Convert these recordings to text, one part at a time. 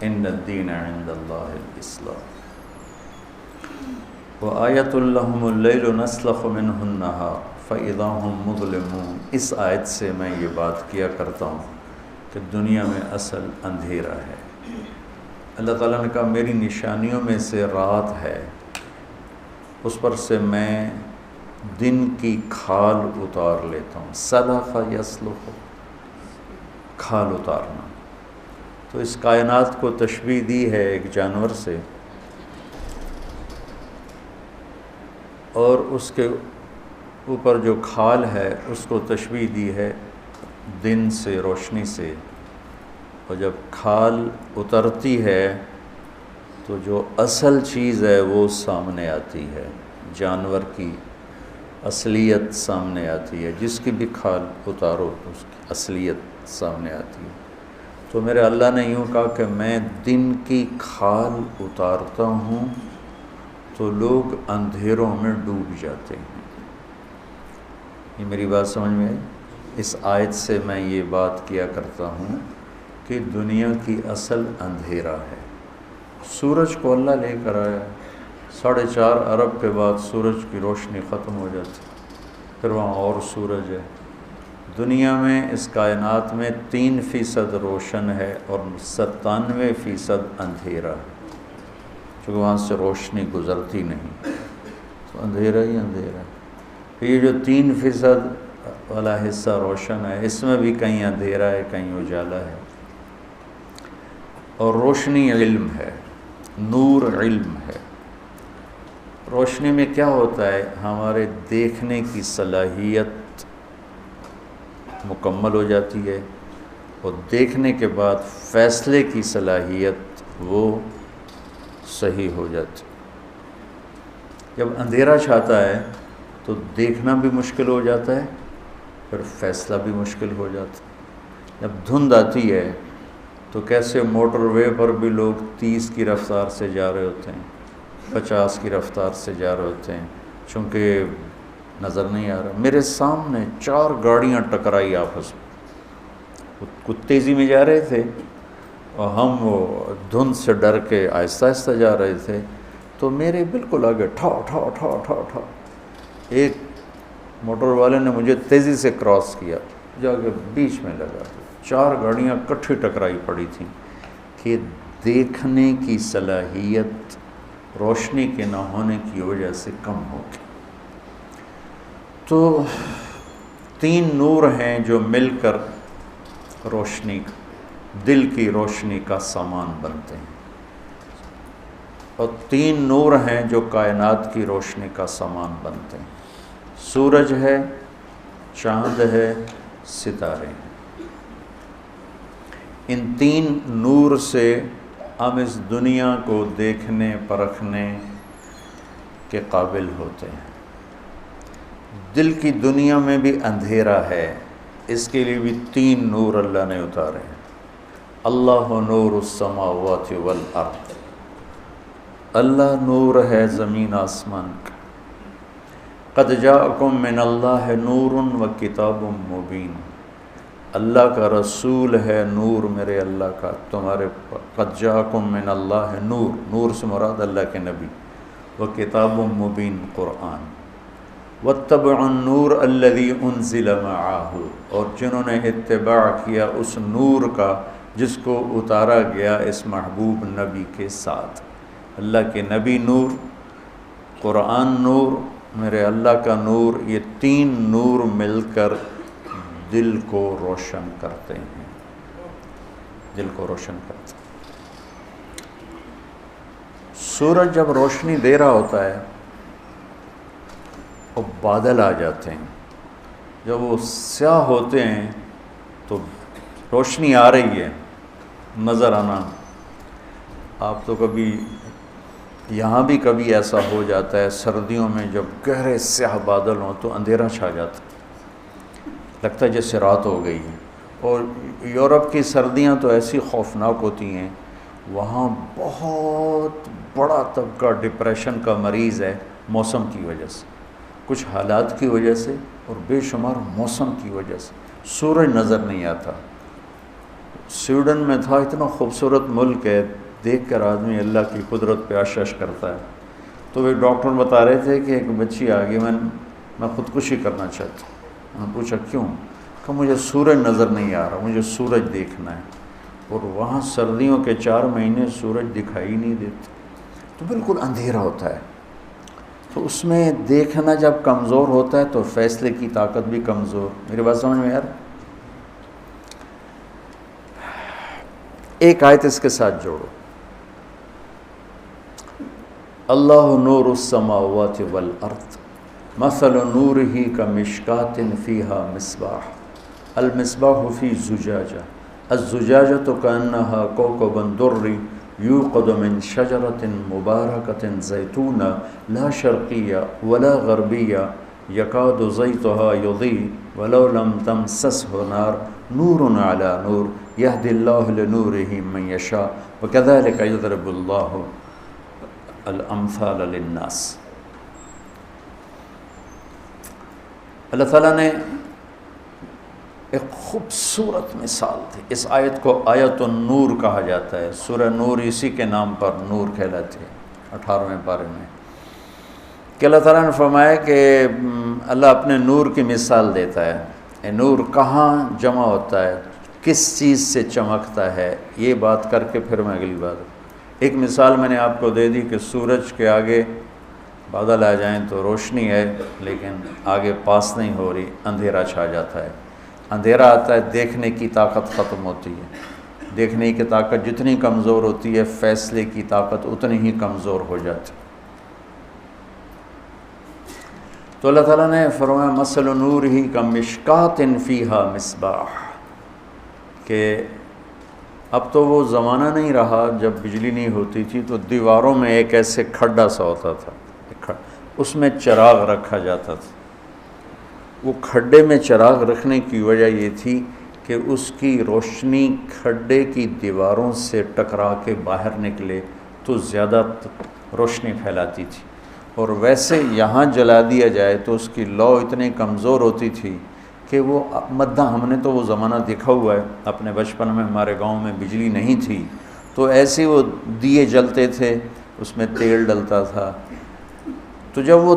ان الدین عند اللہ الاسلام وآیۃ لہم اللیل نسلخ منہ النہار فاذا ہم مظلمون۔ اس آیت سے میں یہ بات کیا کرتا ہوں کہ دنیا میں اصل اندھیرا ہے۔ اللہ تعالیٰ نے کہا میری نشانیوں میں سے رات ہے، اس پر سے میں دن کی کھال اتار لیتا ہوں۔ سلخ یسلخ، کھال اتارنا۔ تو اس کائنات کو تشبیہ دی ہے ایک جانور سے، اور اس کے اوپر جو کھال ہے اس کو تشبیہ دی ہے دن سے، روشنی سے۔ اور جب کھال اترتی ہے تو جو اصل چیز ہے وہ سامنے آتی ہے، جانور کی اصلیت سامنے آتی ہے۔ جس کی بھی کھال اتارو اس کی اصلیت سامنے آتی ہے۔ تو میرے اللہ نے یوں کہا کہ میں دن کی کھال اتارتا ہوں تو لوگ اندھیروں میں ڈوب جاتے ہیں۔ یہ میری بات سمجھ میں آئی؟ اس آیت سے میں یہ بات کیا کرتا ہوں کہ دنیا کی اصل اندھیرا ہے۔ سورج کو اللہ لے کر آیا، 4.5 ارب کے بعد سورج کی روشنی ختم ہو جاتی، پھر وہاں اور سورج ہے۔ دنیا میں اس کائنات میں 3% روشن ہے اور 97% اندھیرا ہے، چونکہ وہاں سے روشنی گزرتی نہیں، تو اندھیرا ہی اندھیرا ہے۔ یہ جو 3% والا حصہ روشن ہے، اس میں بھی کہیں اندھیرا ہے کہیں اجالا ہے۔ اور روشنی علم ہے، نور علم ہے۔ روشنی میں کیا ہوتا ہے؟ ہمارے دیکھنے کی صلاحیت مکمل ہو جاتی ہے، اور دیکھنے کے بعد فیصلے کی صلاحیت وہ صحیح ہو جاتی۔ جب اندھیرا چھاتا ہے تو دیکھنا بھی مشکل ہو جاتا ہے، پھر فیصلہ بھی مشکل ہو جاتا ہے۔ جب دھند آتی ہے تو کیسے موٹر وے پر بھی لوگ 30 کی رفتار سے جا رہے ہوتے ہیں، 50 کی رفتار سے جا رہے ہوتے ہیں، چونکہ نظر نہیں آ رہا۔ میرے سامنے 4 گاڑیاں ٹکرائی آپس میں، کچھ تیزی میں جا رہے تھے اور ہم وہ دھند سے ڈر کے آہستہ آہستہ جا رہے تھے، تو میرے بالکل آگے ٹھا ٹھا ٹھا ٹھا ٹھا ایک موٹر والے نے مجھے تیزی سے کراس کیا، جا کے بیچ میں لگا۔ 4 گاڑیاں کٹھی ٹکرائی پڑی تھیں کہ دیکھنے کی صلاحیت روشنی کے نہ ہونے کی وجہ سے کم ہو گئی۔ تو 3 نور ہیں جو مل کر روشنی، دل کی روشنی کا سامان بنتے ہیں، اور 3 نور ہیں جو کائنات کی روشنی کا سامان بنتے ہیں۔ سورج ہے، چاند ہے، ستارے ہیں۔ ان 3 نور سے ہم اس دنیا کو دیکھنے پرکھنے کے قابل ہوتے ہیں۔ دل کی دنیا میں بھی اندھیرا ہے، اس کے لیے بھی 3 نور اللہ نے اتارے ہیں۔ اللہ نور السماوات والارض، اللہ نور ہے زمین آسمان کا۔ قد جاءکم من اللہ نور و کتاب مبین، اللہ کا رسول ہے نور میرے اللہ کا تمہارے پر۔ قد جاءکم من اللہ نور، نور سے مراد اللہ کے نبی، و کتاب مبین قرآن۔ واتبعوا النور الذی انزل معہ، اور جنہوں نے اتباع کیا اس نور کا جس کو اتارا گیا اس محبوب نبی کے ساتھ۔ اللہ کے نبی نور، قرآن نور، میرے اللہ کا نور، یہ 3 نور مل کر دل کو روشن کرتے ہیں، دل کو روشن کرتے ہیں۔ سورج جب روشنی دے رہا ہوتا ہے اور بادل آ جاتے ہیں، جب وہ سیاہ ہوتے ہیں تو روشنی آ رہی ہے، نظر آنا۔ آپ تو کبھی یہاں بھی کبھی ایسا ہو جاتا ہے، سردیوں میں جب گہرے سیاہ بادل ہوں تو اندھیرا چھا جاتا ہے، لگتا ہے جیسے رات ہو گئی ہے۔ اور یورپ کی سردیاں تو ایسی خوفناک ہوتی ہیں، وہاں بہت بڑا طبقہ ڈپریشن کا مریض ہے موسم کی وجہ سے، کچھ حالات کی وجہ سے اور بے شمار موسم کی وجہ سے۔ سورج نظر نہیں آتا، سویڈن میں تھا، اتنا خوبصورت ملک ہے، دیکھ کر آدمی اللہ کی قدرت پہ عشش کرتا ہے. تو وہ ڈاکٹر بتا رہے تھے کہ ایک بچی آ گئی، میں خودکشی کرنا چاہتا ہوں. میں نے پوچھا کیوں؟ کہ مجھے سورج نظر نہیں آ رہا، مجھے سورج دیکھنا ہے. اور وہاں سردیوں کے 4 مہینے سورج دکھائی نہیں دیتے، تو بالکل اندھیرا ہوتا ہے. تو اس میں دیکھنا جب کمزور ہوتا ہے تو فیصلے کی طاقت بھی کمزور. میری بات سمجھ میں یار؟ ایک آیت اس کے ساتھ جوڑو. اللہ نور السماوات والارض مثل نورہ کمشکاۃ فیہا مصباح المصباح فی زجاجہ الزجاجۃ کأنہا کوکب دری یوقد من شجرۃ مبارکۃ زیتونہ لا شرقیہ ولا غربیہ یکاد زیتہا یضیء ولو لم تمسسہ نار نور علی نور یہدی اللہ لنورہ من یشاء وکذلک یضرب اللہ الامثال للناس. اللہ تعالیٰ نے ایک خوبصورت مثال تھی. اس آیت کو آیت النور کہا جاتا ہے. سورہ نور اسی کے نام پر نور کہلاتی ہے 18ویں پارے میں، کہ اللہ تعالیٰ نے فرمایا کہ اللہ اپنے نور کی مثال دیتا ہے. یہ نور کہاں جمع ہوتا ہے، کس چیز سے چمکتا ہے، یہ بات کر کے پھر میں اگلی بات. ایک مثال میں نے آپ کو دے دی کہ سورج کے آگے بادل آ جائیں تو روشنی ہے، لیکن آگے پاس نہیں ہو رہی، اندھیرا چھا جاتا ہے. اندھیرا آتا ہے، دیکھنے کی طاقت ختم ہوتی ہے. دیکھنے کی طاقت جتنی کمزور ہوتی ہے، فیصلے کی طاقت اتنی ہی کمزور ہو جاتی. تو اللہ تعالیٰ نے فرمایا مثل نورہ کمشکاۃ فیہا مصباح، کہ اب تو وہ زمانہ نہیں رہا جب بجلی نہیں ہوتی تھی تو دیواروں میں ایک ایسے کھڈا سا ہوتا تھا، اس میں چراغ رکھا جاتا تھا. وہ کھڈے میں چراغ رکھنے کی وجہ یہ تھی کہ اس کی روشنی کھڈے کی دیواروں سے ٹکرا کے باہر نکلے تو زیادہ روشنی پھیلاتی تھی. اور ویسے یہاں جلا دیا جائے تو اس کی لو اتنی کمزور ہوتی تھی کہ وہ مدہ، ہم نے تو وہ زمانہ دیکھا ہوا ہے اپنے بچپن میں. ہمارے گاؤں میں بجلی نہیں تھی تو ایسے وہ دیے جلتے تھے، اس میں تیل ڈلتا تھا. تو جب وہ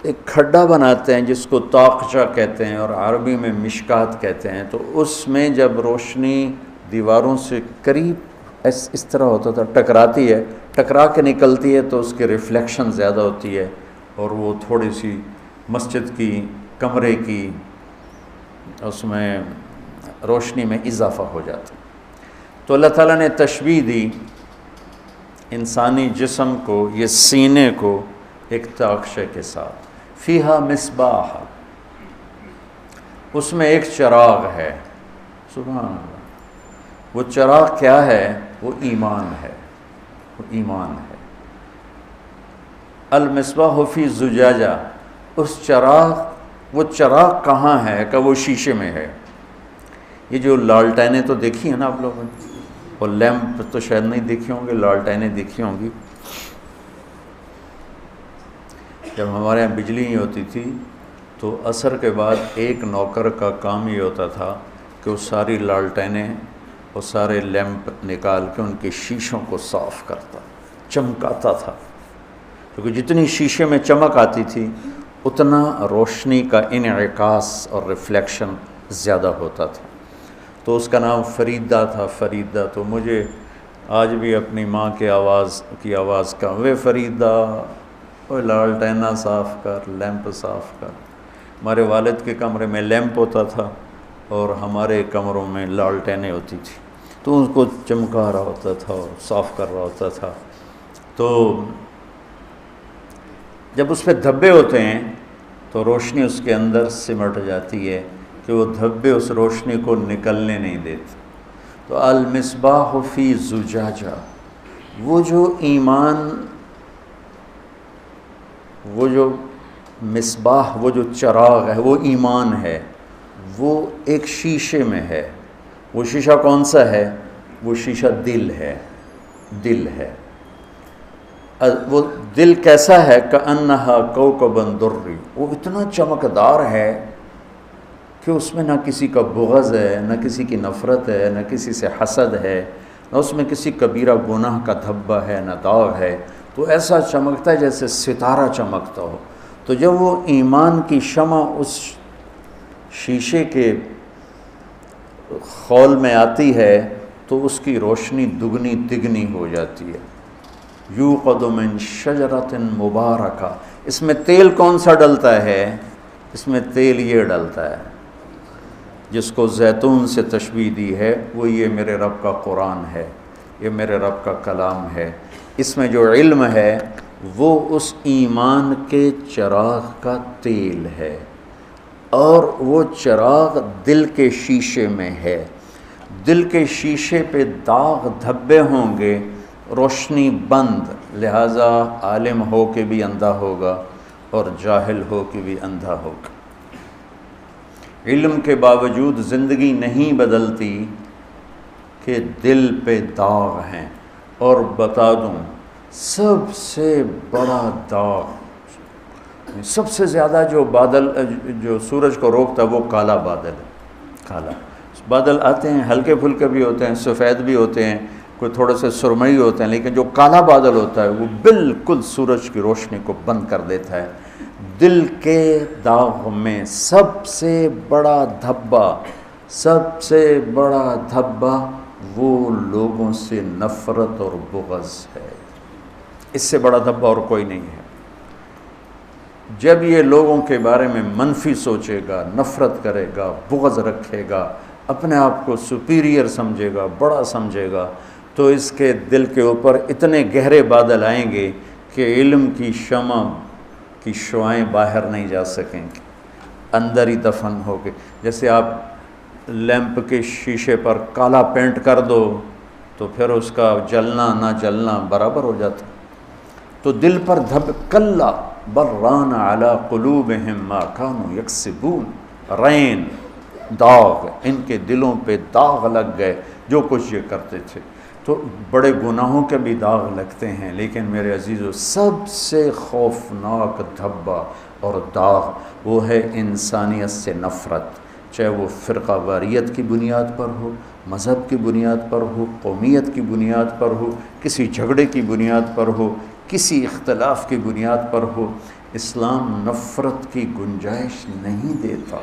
ایک کھڈا بناتے ہیں جس کو طاقچہ کہتے ہیں اور عربی میں مشکات کہتے ہیں، تو اس میں جب روشنی دیواروں سے قریب اس طرح ہوتا تھا، ٹکراتی ہے، ٹکرا کے نکلتی ہے تو اس کی ریفلیکشن زیادہ ہوتی ہے اور وہ تھوڑی سی مسجد کی، کمرے کی، اس میں روشنی میں اضافہ ہو جاتا. تو اللہ تعالیٰ نے تشبیہ دی انسانی جسم کو، یہ سینے کو، ایک طاقچے کے ساتھ. فیہا مصباح، اس میں ایک چراغ ہے. سبحان اللہ. وہ چراغ کیا ہے؟ وہ ایمان ہے. وہ ایمان ہے. المصباح فی زجاجہ، اس چراغ، وہ چراغ کہاں ہے؟ کہ وہ شیشے میں ہے. یہ جو لالٹینیں تو دیکھی ہیں نا آپ لوگوں نے، اور لیمپ تو شاید نہیں دیکھی ہوں گے، لالٹینیں دیکھی ہوں گی. جب ہمارے یہاں بجلی نہیں ہوتی تھی تو عصر کے بعد ایک نوکر کا کام یہ ہوتا تھا کہ وہ ساری لالٹینیں اور سارے لیمپ نکال کے ان کے شیشوں کو صاف کرتا، چمکاتا تھا. کیونکہ جتنی شیشے میں چمک آتی تھی اتنا روشنی کا انعکاس اور ریفلیکشن زیادہ ہوتا تھا. تو اس کا نام فریدہ تھا. فریدہ تو مجھے آج بھی اپنی ماں کی آواز کا، وہ فریدہ، وہ لالٹینہ صاف کر، لیمپ صاف کر. ہمارے والد کے کمرے میں لیمپ ہوتا تھا اور ہمارے کمروں میں لالٹینیں ہوتی تھی، تو ان کو چمکا رہا ہوتا تھا اور صاف کر رہا ہوتا تھا. تو جب اس پہ دھبے ہوتے ہیں تو روشنی اس کے اندر سمٹ جاتی ہے کہ وہ دھبے اس روشنی کو نکلنے نہیں دیتے. تو المصباح فی زجاجہ، وہ جو ایمان، وہ جو مصباح، وہ جو چراغ ہے، وہ ایمان ہے، وہ ایک شیشے میں ہے. وہ شیشہ کون سا ہے؟ وہ شیشہ دل ہے. دل ہے. وہ دل کیسا ہے؟ کأنہا کوکب دری، وہ اتنا چمکدار ہے کہ اس میں نہ کسی کا بغض ہے، نہ کسی کی نفرت ہے، نہ کسی سے حسد ہے، نہ اس میں کسی کبیرہ گناہ کا دھبہ ہے، نہ داغ ہے، تو ایسا چمکتا ہے جیسے ستارہ چمکتا ہو۔ تو جب وہ ایمان کی شمع اس شیشے کے خول میں آتی ہے تو اس کی روشنی دگنی تگنی ہو جاتی ہے۔ یوقد من شجرۃ مبارکہ، اس میں تیل کون سا ڈلتا ہے؟ اس میں تیل یہ ڈلتا ہے جس کو زیتون سے تشبیہ دی ہے، وہ یہ میرے رب کا قرآن ہے، یہ میرے رب کا کلام ہے۔ اس میں جو علم ہے وہ اس ایمان کے چراغ کا تیل ہے، اور وہ چراغ دل کے شیشے میں ہے۔ دل کے شیشے پہ داغ دھبے ہوں گے، روشنی بند، لہٰذا عالم ہو کے بھی اندھا ہوگا اور جاہل ہو کے بھی اندھا ہوگا۔ علم کے باوجود زندگی نہیں بدلتی کہ دل پہ داغ ہیں۔ اور بتا دوں، سب سے بڑا داغ، سب سے زیادہ جو بادل جو سورج کو روکتا ہے وہ کالا بادل ہے۔ کالا بادل آتے ہیں، ہلکے پھلکے بھی ہوتے ہیں، سفید بھی ہوتے ہیں، کوئی تھوڑے سے سرمئی ہوتے ہیں، لیکن جو کالا بادل ہوتا ہے وہ بالکل سورج کی روشنی کو بند کر دیتا ہے۔ دل کے داغ میں سب سے بڑا دھبا، سب سے بڑا دھبا وہ لوگوں سے نفرت اور بغض ہے۔ اس سے بڑا دھبا اور کوئی نہیں ہے۔ جب یہ لوگوں کے بارے میں منفی سوچے گا، نفرت کرے گا، بغض رکھے گا، اپنے آپ کو سپیریئر سمجھے گا، بڑا سمجھے گا، تو اس کے دل کے اوپر اتنے گہرے بادل آئیں گے کہ علم کی شمع کی شعائیں باہر نہیں جا سکیں گی، اندر ہی دفن ہو گے۔ جیسے آپ لیمپ کے شیشے پر کالا پینٹ کر دو تو پھر اس کا جلنا نہ جلنا برابر ہو جاتا۔ تو دل پر کلا بل ران علی قلوبہم ما کانوا یکسبون، رین، داغ، ان کے دلوں پہ داغ لگ گئے جو کچھ یہ کرتے تھے۔ تو بڑے گناہوں کے بھی داغ لگتے ہیں، لیکن میرے عزیزو سب سے خوفناک دھبا اور داغ وہ ہے انسانیت سے نفرت، چاہے وہ فرقہ واریت کی بنیاد پر ہو، مذہب کی بنیاد پر ہو، قومیت کی بنیاد پر ہو، کسی جھگڑے کی بنیاد پر ہو، کسی اختلاف کی بنیاد پر ہو۔ اسلام نفرت کی گنجائش نہیں دیتا۔